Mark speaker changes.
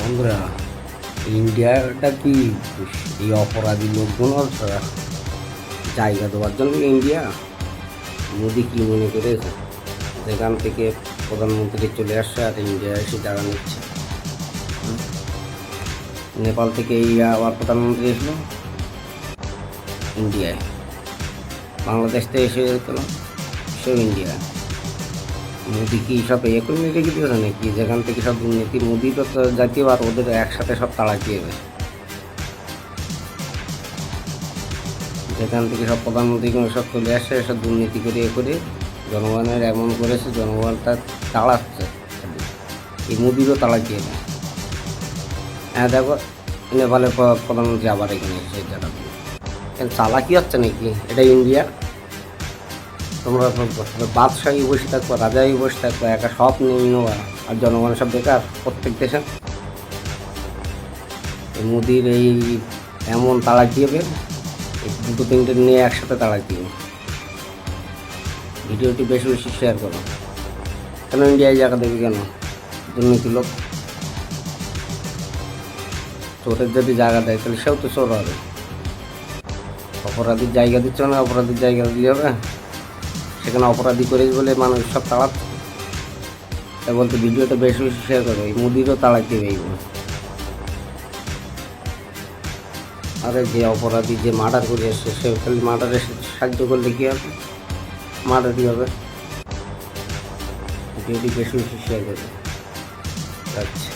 Speaker 1: বন্ধুরা, ইন্ডিয়াটা কি এই অপরাধী লোকজন জায়গা দেওয়ার জন্য ইন্ডিয়া? মোদি কি মনে করেছে যেখান থেকে প্রধানমন্ত্রী চলে আসছে আর ইন্ডিয়া এসে জায়গা নিচ্ছে? নেপাল থেকে এই আবার প্রধানমন্ত্রী এসলো ইন্ডিয়ায়, বাংলাদেশ থেকে এসে গেল সেও ইন্ডিয়ায়। মোদি কি সব এ করে রেখে দিয়েছে নাকি? যেখান থেকে সব দুর্নীতি, মোদি তো জাতীয় আর ওদের একসাথে সব তাড়া দিয়ে দেবে। যেখান থেকে সব প্রধানমন্ত্রী সব চলে আসছে, সব দুর্নীতি করে করে জনগণের এমন করেছে, জনগণ তার তাড়াচ্ছে। এই মোদিরও তাড়া দিয়ে দেয়। হ্যাঁ দেখো, নেপালের প্রধানমন্ত্রী আবার এখানে এসে জায়গা দিয়ে চালাকি হচ্ছে নাকি? এটা ইন্ডিয়া। তোমরা বাদশাহী বসে থাকবো, রাজাই বসে থাকবো, একা সব নিয়ে নেওয়া আর জনগণের সব বেকার প্রত্যেক দেশে। মোদির এই এমন তালাক দিবে, দুটো তিনটে নিয়ে একসাথে তালাক দিবে। ভিডিওটি বেশি বেশি শেয়ার করো। কেন ইন্ডিয়ায় জায়গা দেবে? কেন? দুর্নীতি লোক। চোরের যদি জায়গা দেয় তাহলে সেও তো চোর হবে। অপরাধীর জায়গা দিচ্ছ না, অপরাধীর জায়গা দিলে হবে? সেখানে অপরাধী করে বলে মানুষ সব তাড়াচ্ছে। তাই বলতে ভিডিওটা বেশি বেশি শেয়ার করো। এই মোদিরও তাড়াক দেবে এইগুলো। আরে যে অপরাধী যে মার্ডার করে এসছে, সে খালি মার্ডারে সাহায্য করলে কী হবে? মার্ডারই হবে। ভিডিওটি বেশি বেশি শেয়ার করবে। আচ্ছা।